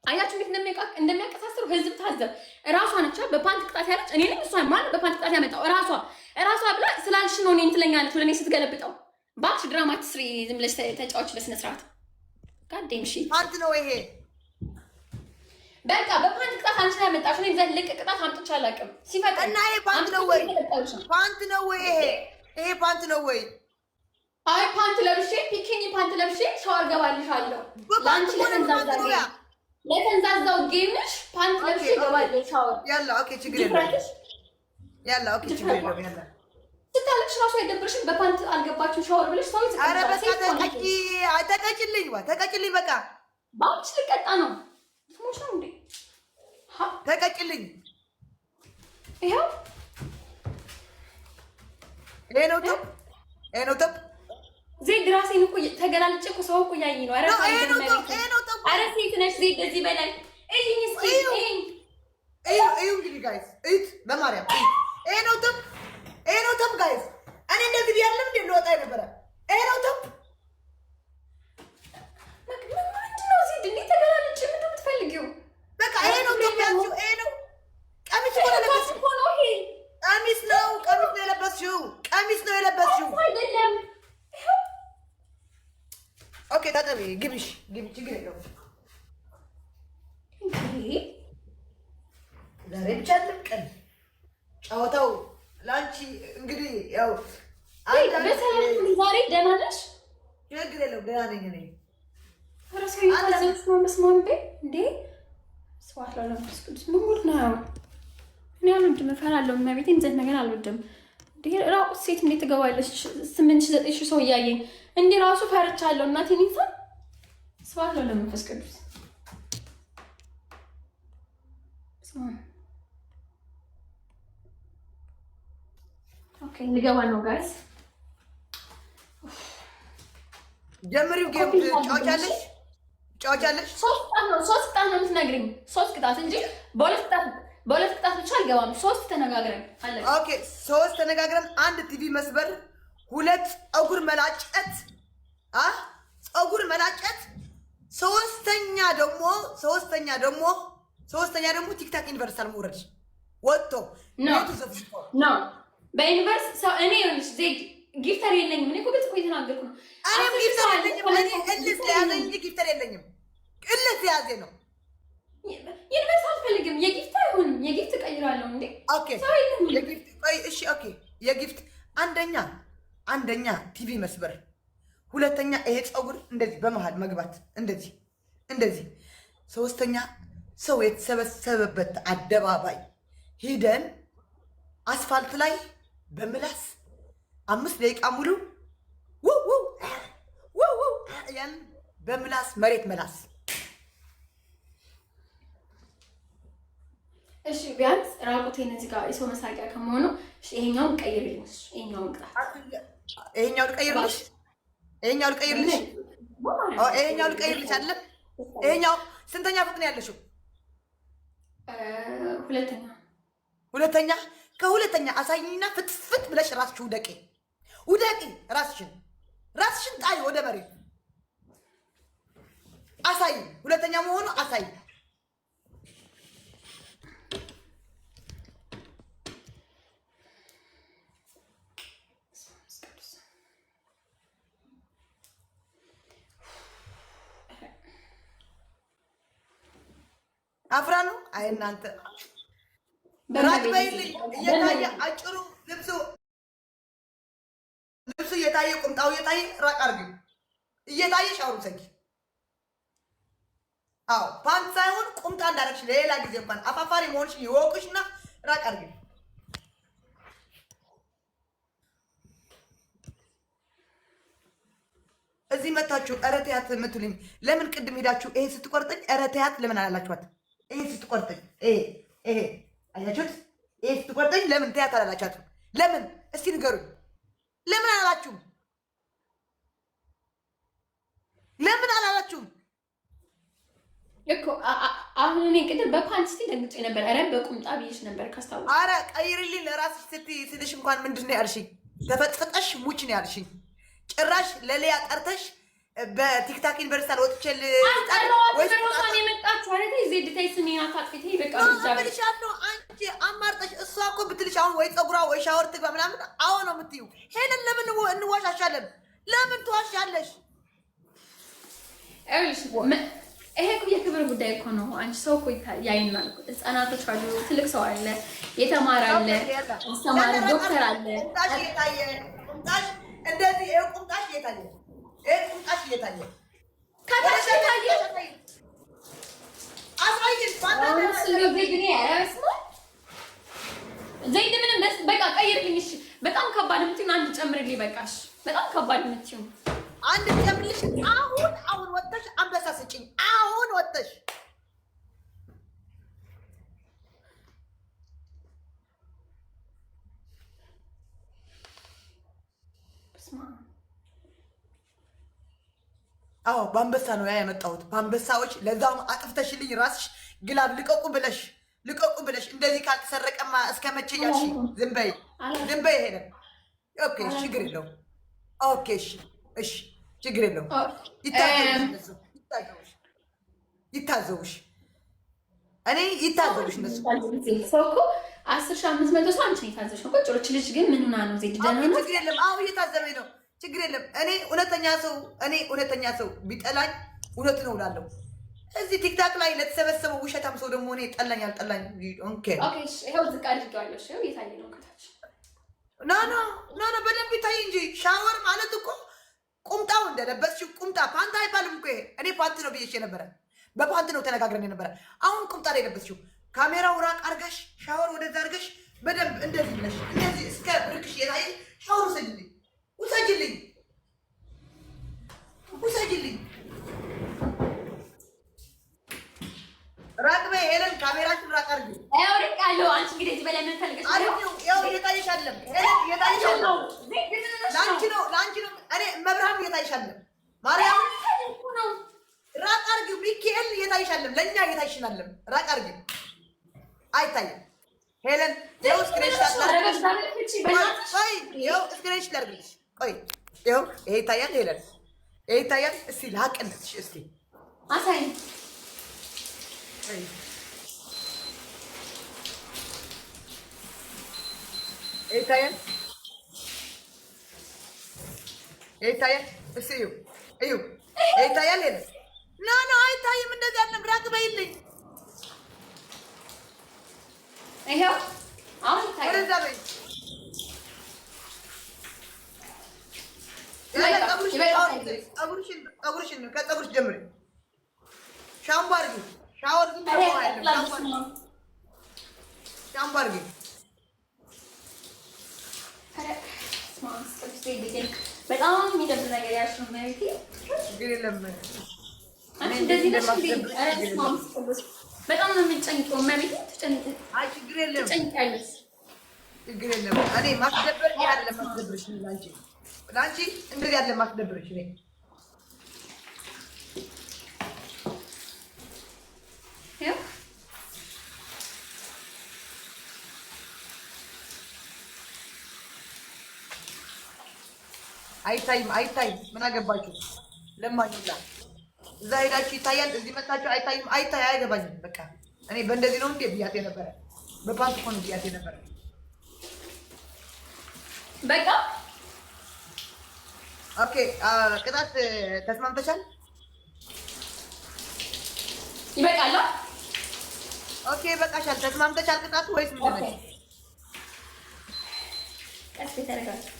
አያችሁ እንዴት እንደሚያቀሳስሩ ህዝብ ታዘብ። እራሷ ነች በፓንት ቅጣት ያለች። እኔ ነኝ እሷን ማን በፓንት ቅጣት ያመጣው? እራሷ ብላ ስላልሽ ነው እኔን ትለኛለች። ለኔ ስትገለብጠው ባክሽ ድራማ ትስሪ። ዝም ብለሽ ተጫዋች በስነ ስርዓት። ጋዴም ሺ ፓንት ነው ይሄ። በቃ በፓንት ቅጣት አንቺ ላይ ያመጣሽ ነው። ዘለቅ ቅጣት አምጥቼ አላውቅም። ሲፈቀድ እና ይሄ ፓንት ነው ወይ? ፓንት ነው ወይ ይሄ ፓንት ነው ወይ? አይ ፓንት ለብሼ ፒኪኒ ፓንት ለብሼ ሻወር ገባልሻለሁ። ላንቺ ለተንዛዛው ጌምሽ ፓንት ለብሼ ገባልሽ ሻወር። ያላ ኦኬ ችግር የለም። ያላ ኦኬ ችግር የለም። ያላ ስታለቅሽ ራሱ አይደብርሽም? በፓንት አልገባችም ሻወር ብለሽ ሰው ይዘቀጣል። አረ በቃ ተቀጭልኝ በቃ ባክሽ ልቀጣ ነው። ስሞሽ ነው እንዴ? ተቀጭልኝ። ይሄው ይሄ ነው ተብ ዜድ ራሴን እኮ ተገላልጬ እኮ ሰው እኮ እያየኝ ነው። ኧረ ሴት ነሽ ዜድ እዚህ በላይ እይኝ እስኪ እዩ እንግዲህ ጋይስ እዩት በማርያም ይሄ ነው ተብ ጋይስ እኔ እንደዚህ ያለም እንደ ልወጣ የነበረ ይሄ ነው ተብ ምንድን ነው ዜድ እንዴ ተገላልጬ ምንድን ነው የምትፈልጊው? በቃ ይሄ ነው ተብ ያልሽው ይሄ ነው ቀሚስ ነው የለበስሽው አይደለም። ኦኬ ታጠቢ ግቢ ችግር የለውም። ዛሬ ብቻ ቀን ጨዋታው ለአንቺ እንግዲህ ያው ዛሬ ደህና ነሽ? ችግር የለውም ደህና ነኝ እኔ። እንዴ ስዋት ለለምስ ቅዱስ ምን ነው? እኔ አልወድም እፈራለሁ። እመቤቴን እንደዚህ ነገር አልወድም። እንዴ ራቁት ሴት እንዴት ትገባለች? 8,000 ሰው እያየኝ እንዴ ራሱ ፈርቻለሁ። እናቴን ይንሳን ስዋት ለመንፈስ ቅዱስ ኦኬ ልገባ ነው ጋይስ። ጀምሪው ጌም ጫወቻለሽ። ሶስት ቅጣት ነው የምትነግሪኝ። 3 ቅጣት እንጂ በሁለት ቅጣት ብቻ አልገባም። 3 ተነጋግረን አለ። ኦኬ 3 ተነጋግረን 1 ቲቪ መስበር፣ 2 ፀጉር መላጨት ፀጉር መላጨት፣ ሶስተኛ ደግሞ ቲክታክ ዩኒቨርሳል መውረድ ወጥቶ ነው በዩኒቨርስ ሰው እኔ ይኸውልሽ ዜድ ጊፍተር የለኝም። እኔ እኮ ግልጽ እኮ የተናገርኩ ነው። እኔም ጊፍተር የለኝም። እኔ እልስ ያዘኝ እንጂ ጊፍተር የለኝም። እልስ ያዘ ነው። ዩኒቨርስ አልፈልግም። የጊፍት አይሆንም። የጊፍት እቀይራለሁ እንዴ። ኦኬ የጊፍት እሺ ኦኬ የጊፍት አንደኛ ቲቪ መስበር፣ ሁለተኛ ይሄ ፀጉር እንደዚህ በመሃል መግባት እንደዚህ፣ ሶስተኛ ሰው የተሰበሰበበት አደባባይ ሄደን አስፋልት ላይ በምላስ 5 ደቂቃ ሙሉ ያን በምላስ መሬት መላስ። እሺ ቢያንስ ራቁቴን እዚህ ጋር የሰው መሳቂያ ከመሆኑ ይሄኛውን ቀይርልኝ። ይሄኛውን ቅጣት ይሄኛውን ቀይርልሽ አይደለም። ይሄኛው ስንተኛ ፎቅ ነው ያለሽው? ሁለተኛ። ከሁለተኛ አሳይኝና ፍትፍት ብለሽ ራስሽ ውደቂ። ራስሽን ጣይ ወደ መሬት አሳይ። ሁለተኛ መሆኑ አሳይ። አፍራ ነው። አይ እናንተ ራቅ በይልኝ። እየታየ አጭሩ ልብሱ እየታየ ቁምጣው እየታየ ራቅ አድርጊ። እየታየ ሻወር ውሰጂ። አዎ ፓንት ሳይሆን ቁምጣ እንዳደረግሽ ለሌላ ጊዜ እንኳን አፋፋሪ መሆንሽ ይወቁሽና ራቅ አድርጊ። እዚህ መታችሁ ኧረ ተያት የምትሉኝ ለምን? ቅድም ሄዳችሁ ይሄ ስትቆርጠኝ ኧረ ተያት ለምን አላላችኋት? ይሄ ስትቆርጠኝ ይሄ አያችሁት? ይሄ ስትቆርጠኝ ለምን ተያት አላላችኋትም? ለምን? እስቲ ንገሩኝ። ለምን አላላችሁም? ለምን አላላችሁም እኮ? አሁን እኔ ቅድም በፓንት ስቲ ደንግጬ ነበር። ኧረ በቁምጣ ብዬሽ ነበር ካስታወስሽ። ኧረ ቀይርልኝ ለራስሽ ስትይ ስልሽ እንኳን ምንድን ነው ያልሽኝ? ተፈጥፍጠሽ ሙች ነው ያልሽኝ። ጭራሽ ለሊያ ጠርተሽ በቲክታክ ዩኒቨርሲቲ አልወጥቼል ወይስ የመጣችሁ አይደል? ዜድ ታይ ስሜን አታጥፊ በቃ ብልሻለሁ። አንቺ አማርጠሽ እሷ እኮ ብትልሽ አሁን ወይ ፀጉሯ ወይ ሻወር ትግባ ምናምን አሁን ነው የምትይው። ሄለን ለምን እንዋሻሻለን? ለምን ትዋሻለሽ? ይሄ እኮ የክብር ጉዳይ እኮ ነው። አንቺ ሰው እኮ ያይናል። ህጻናቶች አሉ፣ ትልቅ ሰው አለ፣ የተማረ አለ፣ ተማሪ ዶክተር አለ። ቁምጣሽ እየታየ ቁምጣሽ እንደዚህ ይሄ ቁምጣሽ እየታየ ይሄ ቁምጣሽ እየታየ ከታች እየታየ አሳይን ዘይድ ምንም በቃ ቀይርልኝ። እሺ በጣም ከባድ የምትይው አንድ ጨምርልኝ። በቃሽ በጣም ከባድ የምትይው አንድ ጨምርልሽ። አሁን ወጥተሽ አንበሳ ስጭኝ። አሁን ወጥተሽ አዎ በአንበሳ ነው ያ ያመጣሁት። በአንበሳዎች ለዛውም አጥፍተሽልኝ ራስሽ ግላብ ልቀቁ ብለሽ እንደዚህ ካልተሰረቀማ እስከ መቼ ያልሽ? ዝም በይ ሄደን ኦኬ ችግር የለውም። ኦኬ እሺ ችግር የለውም። ይታዘቡሽ እኔ ይታዘቡሽ እነሱ ሰው እኮ 10,500 ሰው አንቺ የታዘብሽ ነው። ቁጭ ልጅ ግን ምን ሆና ነው? ዜድ ደህና ነው? ችግር የለም። አዎ እየታዘበኝ ነው። ችግር የለም። እኔ እውነተኛ ሰው ቢጠላኝ እውነት ነው እላለሁ። እዚህ ቲክታክ ላይ ለተሰበሰበው ውሸታም ሰው ደግሞ እኔ ጠላኝ አልጠላኝ ኦኬ እሺ ይሄው ዝቅ አድርጌዋለሁ። እሺ የታየ ነው ከታች ኖ በደንብ ይታይ እንጂ ሻወር ማለት እኮ ቁምጣው እንደለበስሽ ቁምጣ ፓንት አይባልም እኮ ይሄ። እኔ ፓንት ነው ብዬሽ ነበረ። በፓንት ነው ተነጋግረን የነበረ። አሁን ቁምጣ ላይ የለበስሽው ካሜራው ራቅ አድርገሽ ሻወር ወደዛ አድርገሽ በደንብ እንደዚህ ብለሽ እንደዚህ እስከ ብርክሽ የታይ ሻወር ውሰጂልኝ ራቅ በይ ሄለን፣ ካሜራችን ራቅ አድርጊ። አውርቃለሁ። አንቺ እንግዲህ እዚህ በላይ ምን ፈልገሽ ነው? ያው እየታየሻለም ሄለን፣ እየታየሻለም ለአንቺ ነው። እኔ መብርሃን እየታየሻለም ማርያም ነው። ራቅ አድርጊ። ሚካኤል እየታየሻለም፣ ለእኛ እየታየሽናለም። ራቅ አድርጊ። አይታይም ሄለን። ያው ስክሪንሾት ላድርግልሽ። ቆይ ያው ስክሪንሾት ላድርግልሽ። ቆይ ያው ይሄ ይታያል ሄለን፣ ይሄ ይታያል። እስቲ ላቅልሽ እስቲ አሳይ ይታያል። እስቲ እዩ ይታያል ሄለን። ኖ አይታይም። እንደዚህ አለም። ራቅ በይልኝ። ይሄው አሁን ይታያል። ወደዛ በይ። ፀጉርሽን ከፀጉርሽ ጀምሪ። ሻምፖ አድርጊ። ሻወር ግን ሻምፖ አድርጊ። በጣም የሚደብር ነገር ያልሽው መሬት ችግር የለም። እንደዚህ ነሽ በጣም ነው የምንጨንቀው። መሬት ችግር የለም። ትጨንቂያለሽ። ችግር የለም። እኔ ማስደበር ያለ ማስደብርሽ ለአንቺ እንደዚህ ያለ ማስደብርሽ እኔ አይታይም። ምን አገባችሁ? ለማኝላ እዛ ሄዳችሁ ይታያል፣ እዚህ መጣችሁ አይታይም። አይገባኝም። በቃ እኔ በእንደዚህ ነው እንዴ ብያት የነበረ፣ በፓንት እኮ ነው ብያት የነበረ። በቃ ኦኬ። ቅጣት ተስማምተሻል? ይበቃል። ኦኬ በቃሻል። ተስማምተሻል ቅጣቱ ወይስ ምንድን ነው? ቀስ ተረጋጋ።